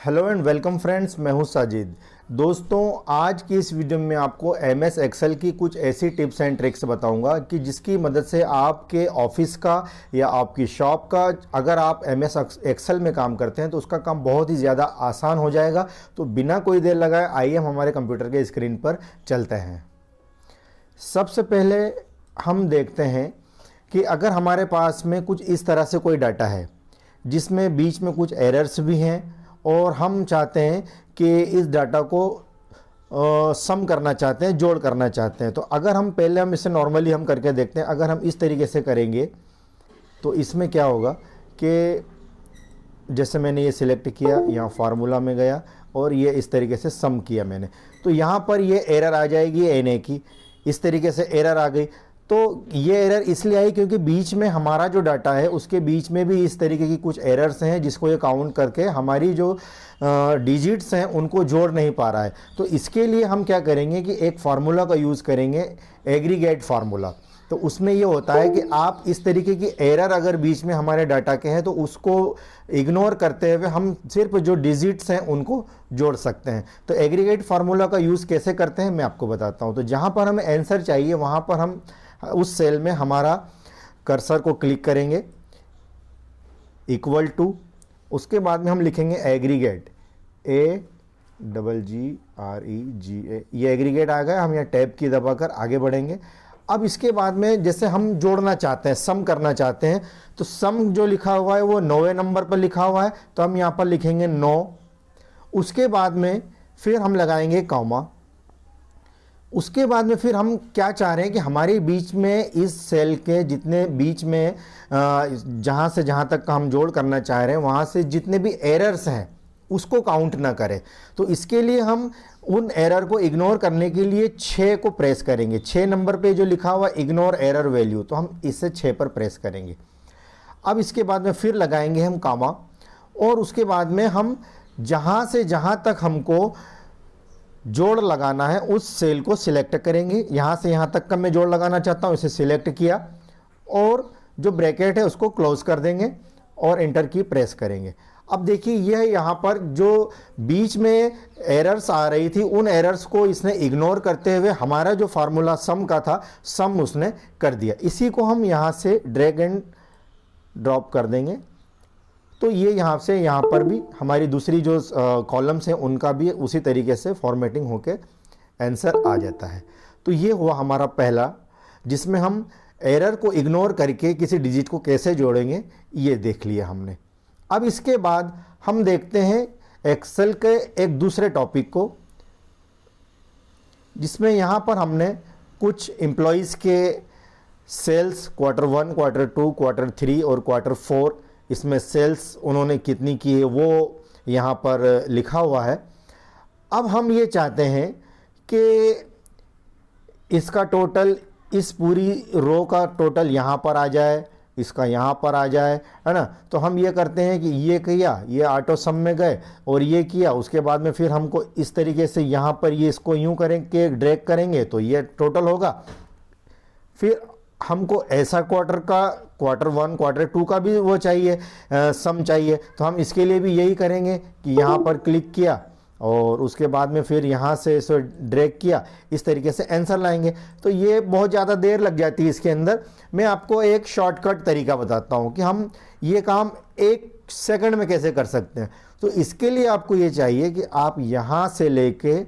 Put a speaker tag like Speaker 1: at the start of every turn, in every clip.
Speaker 1: Hello and welcome friends, मैं हूं साजिद। दोस्तों, आज की इस वीडियो में आपको एमएस एक्सेल की कुछ ऐसी टिप्स एंड ट्रिक्स बताऊंगा कि जिसकी मदद से आपके ऑफिस का या आपकी शॉप का, अगर आप एमएस एक्सेल में काम करते हैं तो उसका काम बहुत ही ज़्यादा आसान हो जाएगा। तो बिना कोई देर लगाए आइए हम हमारे कंप्यूटर के स्क्रीन पर चलते हैं। सबसे पहले हम देखते हैं कि अगर हमारे पास में कुछ इस तरह से कोई डाटा है जिसमें बीच में कुछ एरर्स भी हैं और हम चाहते हैं कि इस डाटा को सम करना चाहते हैं, जोड़ करना चाहते हैं। तो अगर हम पहले इसे नॉर्मली हम करके देखते हैं। अगर हम इस तरीके से करेंगे तो इसमें क्या होगा कि जैसे मैंने ये सिलेक्ट किया, यहाँ फार्मूला में गया और ये इस तरीके से सम किया मैंने, तो यहाँ पर ये एरर आ जाएगी एनए की। इस तरीके से एरर आ गई। तो ये एरर इसलिए आई क्योंकि बीच में हमारा जो डाटा है उसके बीच में भी इस तरीके की कुछ एरर्स हैं जिसको ये काउंट करके हमारी जो डिजिट्स हैं उनको जोड़ नहीं पा रहा है। तो इसके लिए हम क्या करेंगे कि एक फार्मूला का यूज़ करेंगे, एग्रीगेट फार्मूला। तो उसमें ये होता है कि आप इस तरीके की एरर अगर बीच में हमारे डाटा के हैं तो उसको इग्नोर करते हुए हम सिर्फ जो डिजिट्स हैं उनको जोड़ सकते हैं। तो एग्रीगेट फार्मूला का यूज़ कैसे करते हैं मैं आपको बताता हूँ। तो जहाँ पर हमें आंसर चाहिए वहाँ पर हम उस सेल में हमारा कर्सर को क्लिक करेंगे, इक्वल टू, उसके बाद में हम लिखेंगे एग्रीगेट, AGGREGA। ये एग्रीगेट आ गया। हम यहाँ टैब की दबाकर आगे बढ़ेंगे। अब इसके बाद में जैसे हम जोड़ना चाहते हैं, सम करना चाहते हैं, तो सम जो लिखा हुआ है वो 9वें नंबर पर लिखा हुआ है, तो हम यहाँ पर लिखेंगे 9। उसके बाद में फिर हम लगाएंगे कॉमा। उसके बाद में फिर हम क्या चाह रहे हैं कि हमारे बीच में इस सेल के जितने बीच में जहाँ से जहाँ तक का हम जोड़ करना चाह रहे हैं वहाँ से जितने भी एरर्स हैं उसको काउंट ना करें। तो इसके लिए हम उन एरर को इग्नोर करने के लिए 6 को प्रेस करेंगे। 6 नंबर पे जो लिखा हुआ इग्नोर एरर वैल्यू, तो हम इसे 6 पर प्रेस करेंगे। अब इसके बाद में फिर लगाएंगे हम कामा और उसके बाद में हम जहाँ से जहाँ तक हमको जोड़ लगाना है उस सेल को सिलेक्ट करेंगे। यहाँ से यहाँ तक का मैं जोड़ लगाना चाहता हूँ, इसे सिलेक्ट किया और जो ब्रैकेट है उसको क्लोज कर देंगे और एंटर की प्रेस करेंगे। अब देखिए यह यहाँ पर जो बीच में एरर्स आ रही थी उन एरर्स को इसने इग्नोर करते हुए हमारा जो फार्मूला सम का था, सम उसने कर दिया। इसी को हम यहाँ से ड्रैग एंड ड्रॉप कर देंगे। तो ये यहाँ से यहाँ पर भी हमारी दूसरी जो कॉलम्स हैं उनका भी उसी तरीके से फॉर्मेटिंग होके आंसर आ जाता है। तो ये हुआ हमारा पहला, जिसमें हम एरर को इग्नोर करके किसी डिजिट को कैसे जोड़ेंगे ये देख लिया हमने। अब इसके बाद हम देखते हैं एक्सेल के एक दूसरे टॉपिक को, जिसमें यहाँ पर हमने कुछ एम्प्लॉयज़ के सेल्स Q1, Q2, Q3 और Q4, इसमें सेल्स उन्होंने कितनी की है वो यहाँ पर लिखा हुआ है। अब हम ये चाहते हैं कि इसका टोटल, इस पूरी रो का टोटल यहाँ पर आ जाए, इसका यहाँ पर आ जाए, है ना। तो हम ये करते हैं कि ये किया, ये ऑटो सम में गए और ये किया। उसके बाद में फिर हमको इस तरीके से यहाँ पर ये इसको यूँ करेंगे, ड्रैग करेंगे तो ये टोटल होगा। फिर हमको ऐसा क्वार्टर का Q1, Q2 का भी वो चाहिए, सम चाहिए। तो हम इसके लिए भी यही करेंगे कि यहाँ पर क्लिक किया और उसके बाद में फिर यहाँ से इसे ड्रैग किया, इस तरीके से आंसर लाएंगे। तो ये बहुत ज़्यादा देर लग जाती है इसके अंदर। मैं आपको एक शॉर्टकट तरीका बताता हूँ कि हम ये काम 1 सेकंड में कैसे कर सकते हैं। तो इसके लिए आपको ये चाहिए कि आप यहाँ से लेके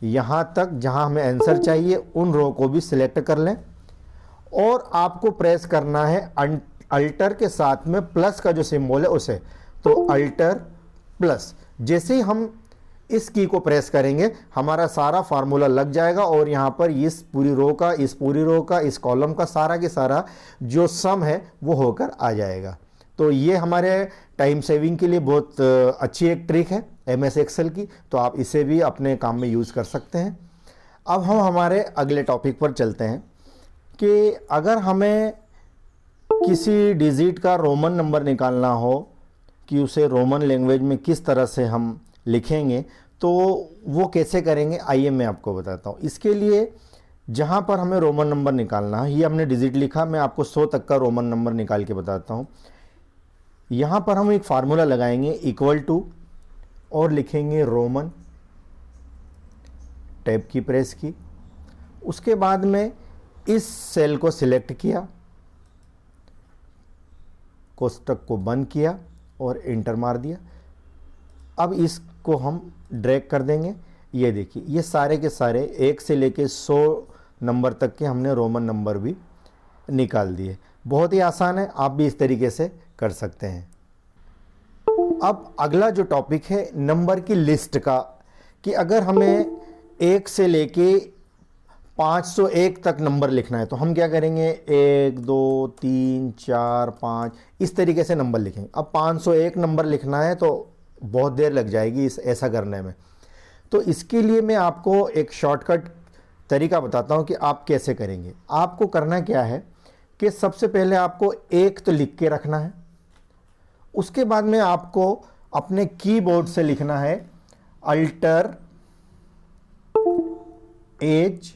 Speaker 1: यहाँ तक जहाँ हमें आंसर चाहिए उन रो को भी सिलेक्ट कर लें और आपको प्रेस करना है अल्टर के साथ में प्लस का जो सिंबल है उसे। तो अल्टर प्लस, जैसे ही हम इस की को प्रेस करेंगे हमारा सारा फार्मूला लग जाएगा और यहाँ पर इस पूरी रो का, इस पूरी रो का, इस कॉलम का सारा के सारा जो सम है वो होकर आ जाएगा। तो ये हमारे टाइम सेविंग के लिए बहुत अच्छी एक ट्रिक है एमएस एक्सेल की। तो आप इसे भी अपने काम में यूज़ कर सकते हैं। अब हम हमारे अगले टॉपिक पर चलते हैं कि अगर हमें किसी डिजिट का रोमन नंबर निकालना हो कि उसे रोमन लैंग्वेज में किस तरह से हम लिखेंगे तो वो कैसे करेंगे, आइए मैं आपको बताता हूँ। इसके लिए जहाँ पर हमें रोमन नंबर निकालना है, ये हमने डिजिट लिखा, मैं आपको 100 तक का रोमन नंबर निकाल के बताता हूँ। यहाँ पर हम एक फार्मूला लगाएंगे इक्वल टू और लिखेंगे रोमन, टैब की प्रेस की। उसके बाद में इस सेल को सिलेक्ट किया, कोष्टक को बंद किया और इंटर मार दिया। अब इसको हम ड्रैग कर देंगे। ये देखिए, ये सारे के सारे 1 से लेके 100 नंबर तक के हमने रोमन नंबर भी निकाल दिए। बहुत ही आसान है, आप भी इस तरीके से कर सकते हैं। अब अगला जो टॉपिक है नंबर की लिस्ट का, कि अगर हमें 1 से लेके 501 तक नंबर लिखना है तो हम क्या करेंगे, 1 2 3 4 5 इस तरीके से नंबर लिखेंगे। अब 501 नंबर लिखना है तो बहुत देर लग जाएगी ऐसा करने में। तो इसके लिए मैं आपको एक शॉर्टकट तरीका बताता हूं कि आप कैसे करेंगे। आपको करना क्या है कि सबसे पहले आपको 1 तो लिख के रखना है। उसके बाद में आपको अपने कीबोर्ड से लिखना है अल्टर HFIS,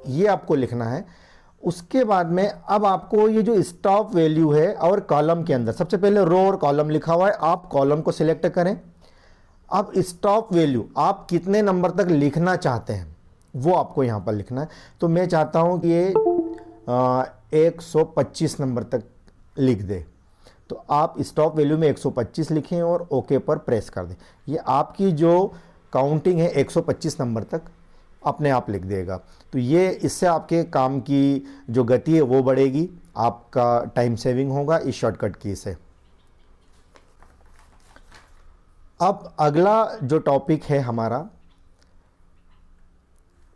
Speaker 1: ये आपको लिखना है। उसके बाद में अब आपको ये जो स्टॉप वैल्यू है और कॉलम के अंदर, सबसे पहले रो और कॉलम लिखा हुआ है, आप कॉलम को सिलेक्ट करें। अब स्टॉप वैल्यू आप कितने नंबर तक लिखना चाहते हैं वो आपको यहां पर लिखना है। तो मैं चाहता हूं कि ये 125 नंबर तक लिख दे, तो आप स्टॉप वैल्यू में 125 लिखें और ओके पर प्रेस कर दें। ये आपकी जो काउंटिंग है 125 नंबर तक अपने आप लिख देगा। तो ये इससे आपके काम की जो गति है वो बढ़ेगी, आपका टाइम सेविंग होगा इस शॉर्टकट की से। अब अगला जो टॉपिक है हमारा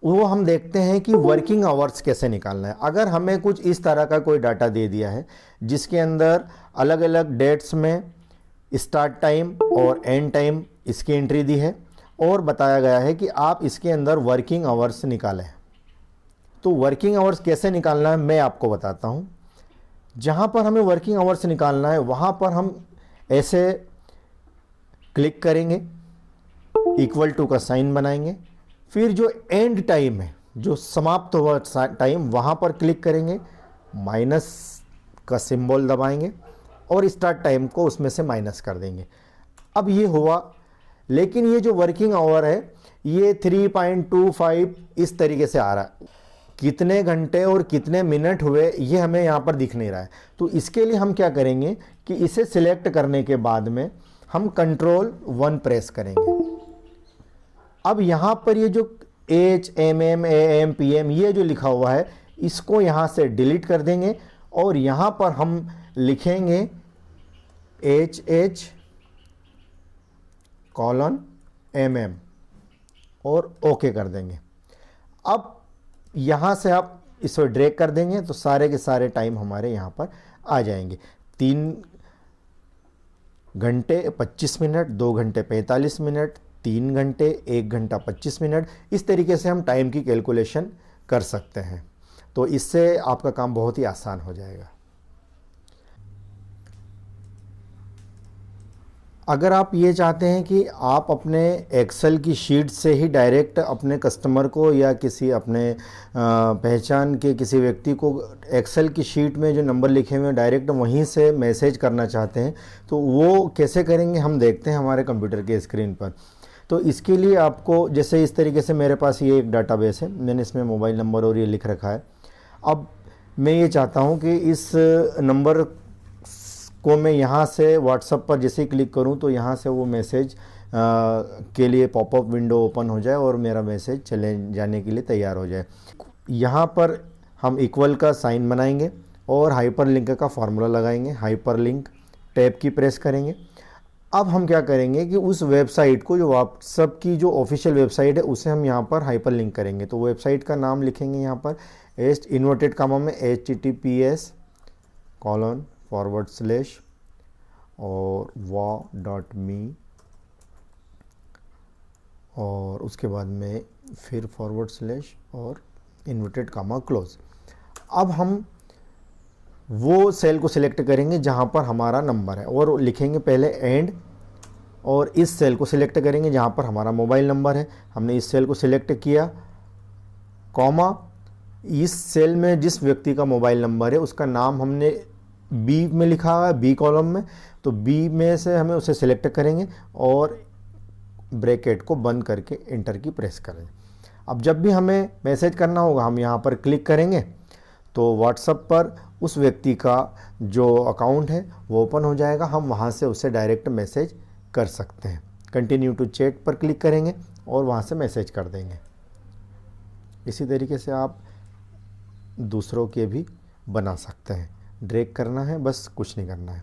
Speaker 1: वो हम देखते हैं कि वर्किंग आवर्स कैसे निकालना है। अगर हमें कुछ इस तरह का कोई डाटा दे दिया है जिसके अंदर अलग अलग डेट्स में स्टार्ट टाइम और एंड टाइम इसकी एंट्री दी है और बताया गया है कि आप इसके अंदर वर्किंग आवर्स निकालें, तो वर्किंग आवर्स कैसे निकालना है मैं आपको बताता हूं। जहां पर हमें वर्किंग आवर्स निकालना है वहां पर हम ऐसे क्लिक करेंगे, इक्वल टू का साइन बनाएंगे, फिर जो एंड टाइम है, जो समाप्त हुआ टाइम, वहां पर क्लिक करेंगे, माइनस का सिंबल दबाएंगे और स्टार्ट टाइम को उसमें से माइनस कर देंगे। अब ये हुआ, लेकिन ये जो वर्किंग आवर है ये 3.25 इस तरीके से आ रहा है। कितने घंटे और कितने मिनट हुए ये हमें यहाँ पर दिख नहीं रहा है। तो इसके लिए हम क्या करेंगे कि इसे सिलेक्ट करने के बाद में हम Ctrl+1 प्रेस करेंगे। अब यहाँ पर ये जो HMM AM PM ये जो लिखा हुआ है इसको यहाँ से डिलीट कर देंगे और यहाँ पर हम लिखेंगे HH:MM और ओके कर देंगे। अब यहाँ से आप इसको ड्रैग कर देंगे तो सारे के सारे टाइम हमारे यहाँ पर आ जाएंगे। 3 घंटे 25 मिनट, 2 घंटे 45 मिनट, 3 घंटे, 1 घंटा 25 मिनट, इस तरीके से हम टाइम की कैलकुलेशन कर सकते हैं। तो इससे आपका काम बहुत ही आसान हो जाएगा। अगर आप ये चाहते हैं कि आप अपने एक्सेल की शीट से ही डायरेक्ट अपने कस्टमर को या किसी अपने पहचान के किसी व्यक्ति को एक्सेल की शीट में जो नंबर लिखे हुए हैं डायरेक्ट वहीं से मैसेज करना चाहते हैं, तो वो कैसे करेंगे हम देखते हैं हमारे कंप्यूटर के स्क्रीन पर। तो इसके लिए आपको जैसे इस तरीके से मेरे पास ये एक डाटाबेस है, मैंने इसमें मोबाइल नंबर और ये लिख रखा है। अब मैं ये चाहता हूँ कि इस नंबर को मैं यहाँ से व्हाट्सएप पर जैसे ही क्लिक करूँ तो यहाँ से वो मैसेज के लिए पॉपअप विंडो ओपन हो जाए और मेरा मैसेज चले जाने के लिए तैयार हो जाए। यहाँ पर हम इक्वल का साइन बनाएंगे और हाइपरलिंक का फार्मूला लगाएंगे। हाइपरलिंक टैब की प्रेस करेंगे। अब हम क्या करेंगे कि उस वेबसाइट को, जो व्हाट्सएप की जो ऑफिशियल वेबसाइट है, उसे हम यहाँ पर हाइपरलिंक करेंगे। तो वेबसाइट का नाम लिखेंगे यहाँ पर इन्वर्टेड कामा में https:// और wa.me और उसके बाद में फिर / और इन्वर्टेड कामा क्लोज। अब हम वो सेल को सिलेक्ट करेंगे जहाँ पर हमारा नंबर है और लिखेंगे पहले एंड, और इस सेल को सिलेक्ट करेंगे जहाँ पर हमारा मोबाइल नंबर है। हमने इस सेल को सिलेक्ट किया, कॉमा, इस सेल में जिस व्यक्ति का मोबाइल नंबर है उसका नाम हमने बी में लिखा हुआ है, बी कॉलम में, तो बी में से हमें उसे सिलेक्ट करेंगे और ब्रैकेट को बंद करके इंटर की प्रेस करेंगे। अब जब भी हमें मैसेज करना होगा हम यहाँ पर क्लिक करेंगे तो व्हाट्सएप पर उस व्यक्ति का जो अकाउंट है वो ओपन हो जाएगा, हम वहाँ से उसे डायरेक्ट मैसेज कर सकते हैं। कंटिन्यू टू चैट पर क्लिक करेंगे और वहाँ से मैसेज कर देंगे। इसी तरीके से आप दूसरों के भी बना सकते हैं। ड्रैग करना है, बस कुछ नहीं करना है।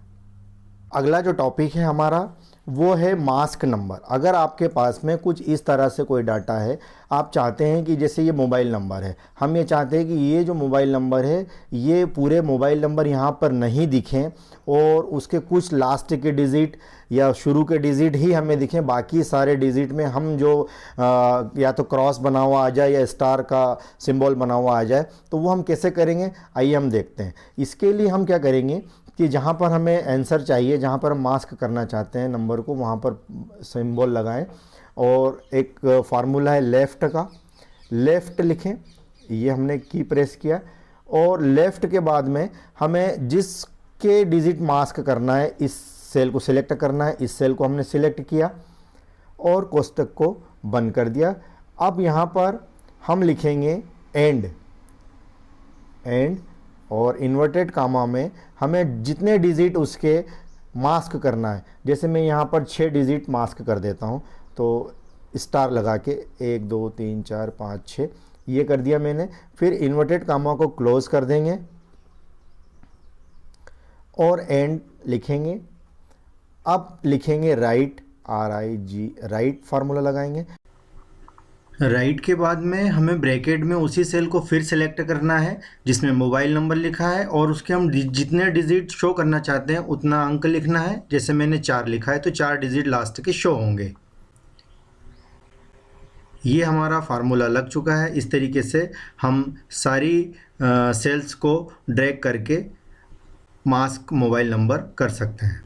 Speaker 1: अगला जो टॉपिक है हमारा वो है मास्क नंबर। अगर आपके पास में कुछ इस तरह से कोई डाटा है, आप चाहते हैं कि जैसे ये मोबाइल नंबर है, हम ये चाहते हैं कि ये जो मोबाइल नंबर है ये पूरे मोबाइल नंबर यहाँ पर नहीं दिखें और उसके कुछ लास्ट के डिजिट या शुरू के डिजिट ही हमें दिखें, बाकी सारे डिजिट में हम जो या तो क्रॉस बना हुआ आ जाए या स्टार का सिंबल बना हुआ आ जाए। तो वो हम कैसे करेंगे आइए हम देखते हैं। इसके लिए हम क्या करेंगे कि जहाँ पर हमें आंसर चाहिए, जहाँ पर हम मास्क करना चाहते हैं नंबर को, वहाँ पर सिंबल लगाएं और एक फार्मूला है लेफ़्ट का, लेफ़्ट लिखें, ये हमने की प्रेस किया और लेफ़्ट के बाद में हमें जिसके डिजिट मास्क करना है इस सेल को सिलेक्ट करना है। इस सेल को हमने सिलेक्ट किया और कोष्टक को बंद कर दिया। अब यहाँ पर हम लिखेंगे एंड और इन्वर्टेड कामा में हमें जितने डिजिट उसके मास्क करना है, जैसे मैं यहाँ पर 6 डिजिट मास्क कर देता हूँ, तो स्टार लगा के 1 2 3 4 5 6 ये कर दिया मैंने। फिर इन्वर्टेड कामा को क्लोज कर देंगे और एंड लिखेंगे। अब लिखेंगे राइट, RIG, राइट फार्मूला लगाएंगे। राइट के बाद में हमें ब्रैकेट में उसी सेल को फिर सेलेक्ट करना है जिसमें मोबाइल नंबर लिखा है और उसके हम जितने डिजिट शो करना चाहते हैं उतना अंक लिखना है। जैसे मैंने 4 लिखा है तो 4 डिजिट लास्ट के शो होंगे। ये हमारा फार्मूला लग चुका है। इस तरीके से हम सारी सेल्स को ड्रैग करके मास्क मोबाइल नंबर कर सकते हैं।